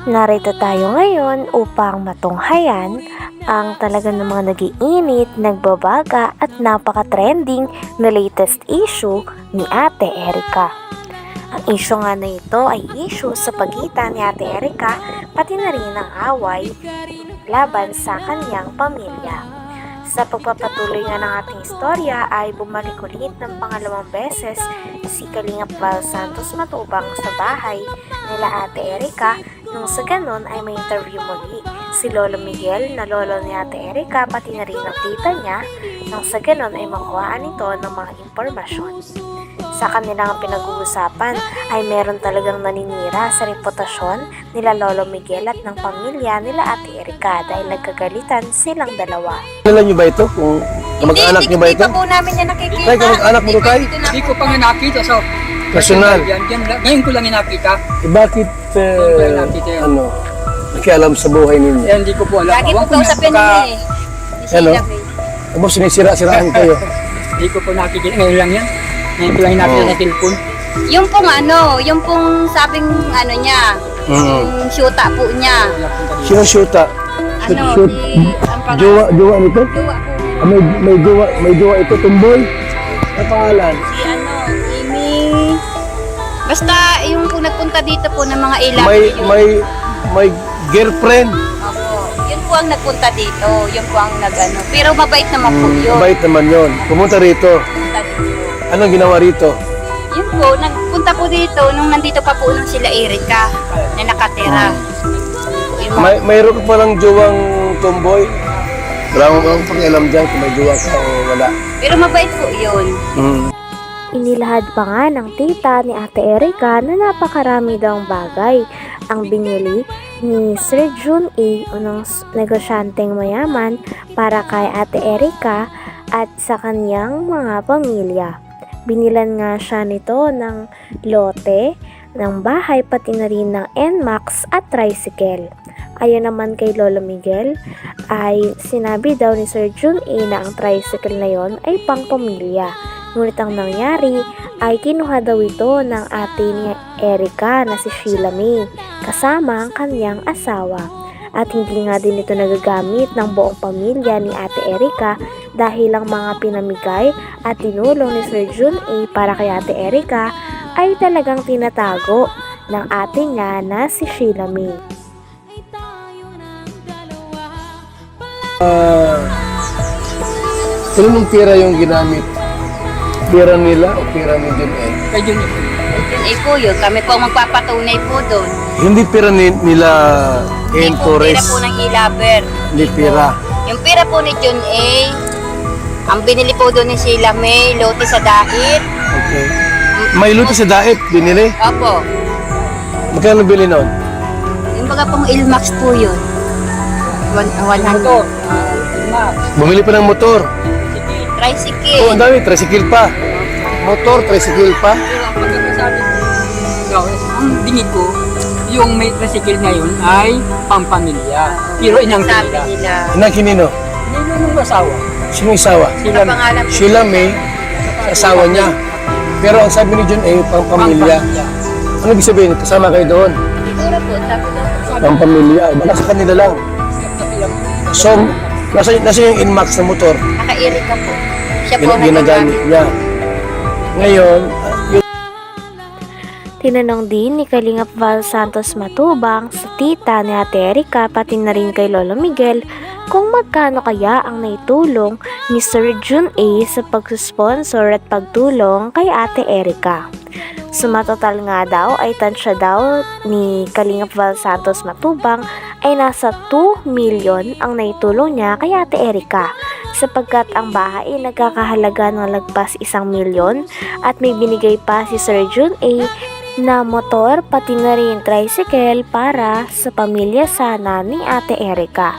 Narito tayo ngayon upang matunghayan ang talaga ng mga nag-iinit, nagbabaga at napaka-trending na latest issue ni Ate Erica. Ang issue nga na ito ay issue sa pagitan ni Ate Erica pati na rin ang away laban sa kanyang pamilya. Sa pagpapatuloy nga ng ating istorya ay bumalik ulit ng pangalawang beses si Kalingap Val Santos Matubang sa bahay nila Ate Erica. Nung sa ganon ay may interview muli si Lolo Miguel na lolo ni Ate Erica pati na rin ang tita niya. Nang sa ganon ay makuhaan ito ng mga impormasyon. Sa kanilang pinag-uusapan ay meron talagang naninira sa reputasyon nila Lolo Miguel at ng pamilya nila Ate Erica dahil nagkagalitan silang dalawa. Kilala niyo ba ito? Kung kamag-anak niyo ba ito? Hindi pa po namin yan nakikita. Tay, kamag-anak mo tay? Hindi ko pa nga nakita. So, Personal. Ngayon ko lang nakita. Bakit, nakialam sa buhay ninyo? Hindi ko po alam. Lagi po kausapin niya eh. Si Ano? Sheila eh. Tapos sinisira-siraan kayo. Hindi ko po nakikita. Ngayon lang yan. Ngayon ko lang nakita sa telepon. Yung pong sabing niya, yung syuta po niya. Sino shoota? Ano, ang pangalan. Jowa nito? Jowa po. May jowa ito, tumboy? Ang pangalan? Si Amy. Basta yung po nagpunta dito po ng mga ilang. May girlfriend? Opo. Yun po ang nagpunta dito. Yun po ang Pero mabait naman po yun. Mabait naman yun. Pumunta rito. Punta dito. Anong ginawa rito? Yun po, nagpunta po dito nung nandito pa po nung sila Erica na nakatira. Yung mga- Mayroon pa lang jowang tumboy? Wala akong pakialam dyan kung may jowa ka o wala. Pero mabait po yun. Inilahad pa nga ng tita ni Ate Erica na napakarami daw ang bagay ang binili ni Sir Jun A. Unang negosyanteng mayaman para kay Ate Erica at sa kanyang mga pamilya. Binilan nga siya nito ng lote, ng bahay pati na rin ng NMAX at tricycle. Ayon naman kay Lolo Miguel ay sinabi daw ni Sir Jun A na ang tricycle na yon ay pang pamilya. Ngunit ang nangyari ay kinuha daw ito ng ate ni Erica na si Sheila May kasama ang kanyang asawa. At hindi nga din ito nagagamit ng buong pamilya ni Ate Erica dahil ang mga pinamigay at tinulong ni Sir Jun A para kay Ate Erica ay talagang tinatago ng ate niya na si Sheila May. Sinong pira yung ginamit? Pira nila o pira ni Jun A? Kaya yun eh. Yun ay po yun. Kami po ang magpapatunay po doon. Hindi pira nila Hindi Ian po pira Torres. po ng Ilaber. Hindi pira. Yung pira po ni John A, ang binili po doon ni Sheila May, lote sa dahit. Okay. May luto sa daet, binili. Opo. Magkano bili noon? Yung baga pong Ilmax po yun. 100. Motor. Max. Bumili pa ng motor. Tricycle. Oh, ang dami, tricycle pa. Motor, tricycle pa. Pero ang pagkakasabi ko, ang dinig ko, yung may tricycle ngayon ay pampamilya. Pero inang Sabi kanila. nila. Inang kinino? Hindi nung asawa. Sino yung asawa? Ang pangalan po. Sheila May, asawa niya. Pero ang sabi ni Jun A, pang pamilya. Ano ibig sabihin? Kasama kayo doon? Siguro po, sabi daw. Pang pamilya. Baka sa kanila lang. So, nasa yung Inmax na motor. Naka-Erica po. Siya po ang Ginagamit niya. Ngayon, Tinanong din ni Kalingap Val Santos Matubang sa tita ni Ate Erica pati na rin kay Lolo Miguel kung magkano kaya ang naitulong ni Sir Jun A sa pagsusponsor at pagtulong kay Ate Erica. Sumatotal nga daw ay tansya daw ni Kalingap Val Santos Matubang ay nasa 2 million ang naitulong niya kay Ate Erica sapagkat ang bahay ay nagkakahalaga ng lagpas 1 milyon at may binigay pa si Sir Jun A na motor pati na rin tricycle para sa pamilya sana ni Ate Erica.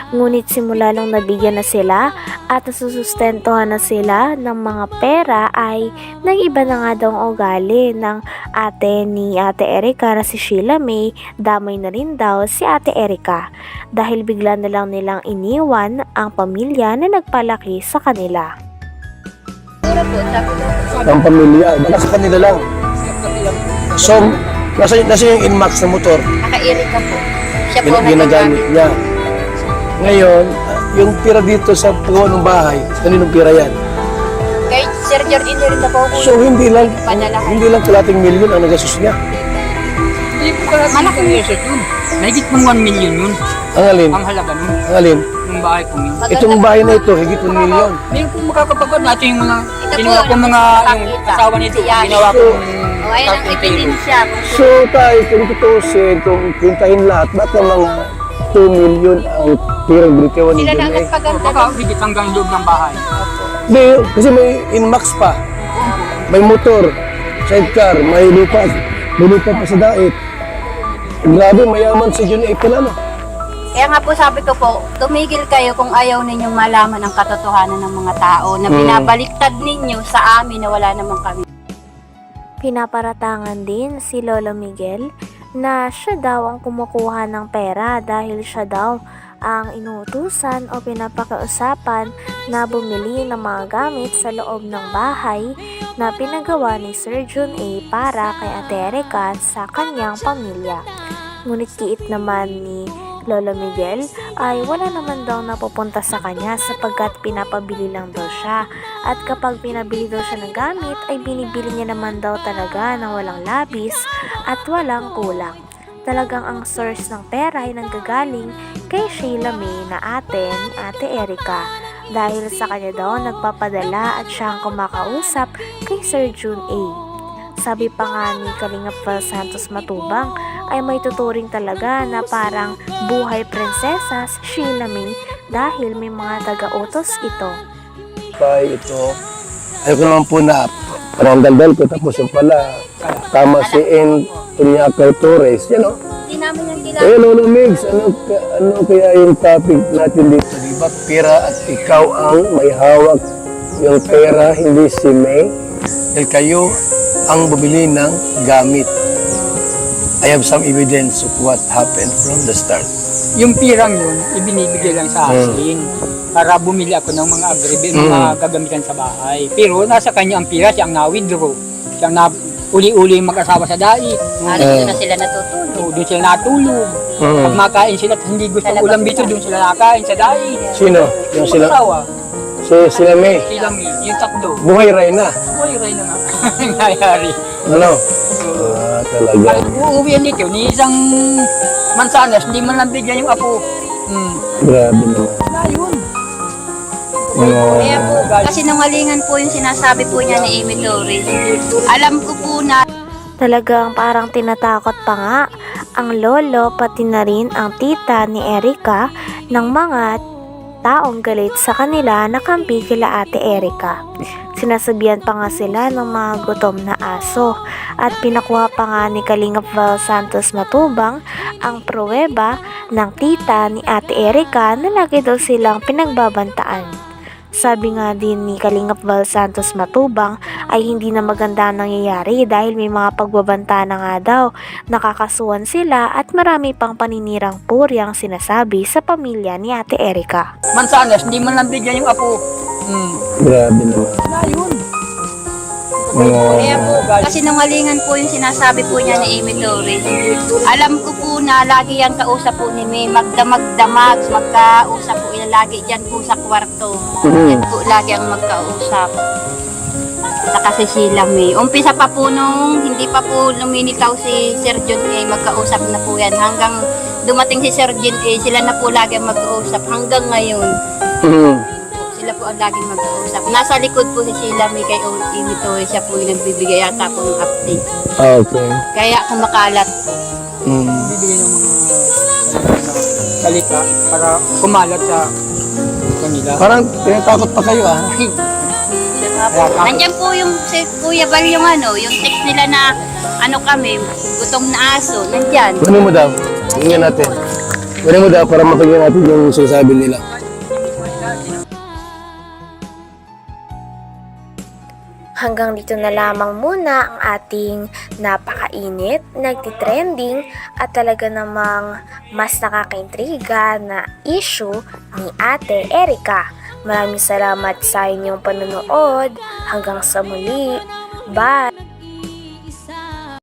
Ngunit simula nung nabigyan na sila at nasusustentuhan na sila ng mga pera ay nag-iba na nga daw ang ugali ng ate ni Ate Erica na si Sheila May, damay na rin daw si Ate Erica dahil bigla na lang nilang iniwan ang pamilya na nagpalaki sa kanila. Siguro po, sabi daw. pang pamilya. Baka sa kanila lang. So, nasa yung Inmax na motor. Naka-Erica po. Siya po ang ginagamit niya. Ngayon, yung pira dito sa paggawa ng bahay, kaninong pira yan? Kay Sir Jordan rin na po po. So hindi lang Padalahan. hindi lang kalating milyon ang nagastos niya. Hindi po pala Malaki. malaki yun. Mahigit pang 1 million yun. Ang alin? Ang halaga nun. Ang alin? Ng bahay ko yun. Itong bahay na ito, higit 1 milyon. Hindi po makakapagod natin yung mga Ito po, ginawa ko mga yung nakakita. asawa nito. Yan. Ginawa ko O, ayun ang ebidensya. So tayo, kung tutusin, kung pintahin lahat, ba't na mga 2 milyon ang pirang binitiwan ni Sila na John A? nagpaganda. Baka higit hanggang loob ng bahay. Hindi, kasi may Inmax pa. May motor, sidecar, may lupa pa sa dait. Grabe, mayaman si John A pala, no? Kaya nga po sabi ko po, tumigil kayo kung ayaw ninyong malaman ang katotohanan ng mga tao na binabaliktad ninyo sa amin na wala naman kami. Pinaparatangan din si Lolo Miguel na siya daw ang kumukuha ng pera dahil siya daw ang inuutusan o pinapakausapan na bumili ng mga gamit sa loob ng bahay na pinagawa ni Sir John A para kay Ate Erica sa kanyang pamilya. Ngunit kiit naman ni Lolo Miguel ay wala naman daw napupunta sa kanya sapagkat pinapabili lang daw siya, at kapag pinabili daw siya ng gamit ay binibili niya naman daw talaga ng walang labis at walang kulang. Talagang ang source ng pera ay nanggagaling kay Sheila May na ate ni Ate Erica dahil sa kanya daw nagpapadala at siya ang kumakausap kay Sir John A. Sabi pa nga ni Kalingap Val Santos Matubang ay may tuturing talaga na parang buhay prinsesa si Sheila May dahil may mga taga-utos ito. Kaya ito, ayaw ko naman po na parang daldal ko, tapos yung pala, tama si N. Tunyakay Torres, yan o. Hindi namin yung kilala. Eh, Lolo Migs, ano kaya yung topic natin dito? Diba, pera at ikaw ang may hawak yung pera, hindi si May. Dahil kayo ang bumili ng gamit. I have some evidence of what happened from the start. Yung pirang yun, ibinibigay lang sa akin para bumili ako ng mga mga gagamitan sa bahay. Pero nasa kanya ang pira, siya ang na-withdraw. Siya ang uli-uli mag-asawa sa dait. Doon na sila natutulog. Doon sila natulog. Pag makain sila at hindi gusto ng ulam dito, doon sila nakain sa dait. Sino? Yung sila? Mag-asawa. Sila May. Sila May, yung takdo. Buhay ray na. Uy, ray na nga. Nangyayari. Ano? Talaga. At uuwi yan dito, ni isang mansanas, hindi man lang bigyan yung apo. Grabe naman. Ayun. Kaya po, kasi nungalingan po yung sinasabi po niya ni Amy Torres. Alam ko po na Talagang parang tinatakot pa nga ang lolo pati na rin ang tita ni Erica ng mga taong galit sa kanila na kampi kila Ate Erica. Sinasabihan pa nga sila ng mga gutom na aso at pinakuha pa nga ni Kalingap Val Santos Matubang ang pruweba ng tita ni Ate Erica na lagi daw silang pinagbabantaan. Sabi nga din ni Kalingap Val Santos Matubang ay hindi na maganda ang nangyayari dahil may mga pagbabanta na nga daw, nakakasuhan sila at marami pang paninirang puri ang sinasabi sa pamilya ni Ate Erica. Mansanas, hindi man lang bigyan yung apo. Grabe naman. Ayun. kaya po, kasi nungalingan po yung sinasabi po niya ni Amy Torres. Alam ko po na lagi yan kausap po ni May, magdamag-damag, magkausap po yan lagi dyan po sa kwarto. Yan po lagi ang magkausap. Saka si Sheila May. Umpisa pa po nung hindi pa po lumilitaw si Sir John A, magkausap na po yan. Hanggang dumating si Sir John A, sila na po lagi ang magkausap hanggang ngayon. Sila po ang laging mag-uusap. Nasa likod po si Sheila May kay Amy Torres. Siya po yung nagbibigay yata po ng update. Okay. Kaya kumakalat. Bibigyan ng mga salita para kumalat sa kanila. Parang tinatakot pa kayo ah. Nandiyan po yung si Kuya Bal yung yung text nila na kami, gutom na aso. Nandiyan. Kunin mo daw. Tingnan natin. Kunin mo daw para mapagyan natin yung sinasabi nila. Hanggang dito na lamang muna ang ating napakainit, nagtitrending at talaga namang mas nakakaintriga na issue ni Ate Erica. Maraming salamat sa inyong panonood. Hanggang sa muli. Bye!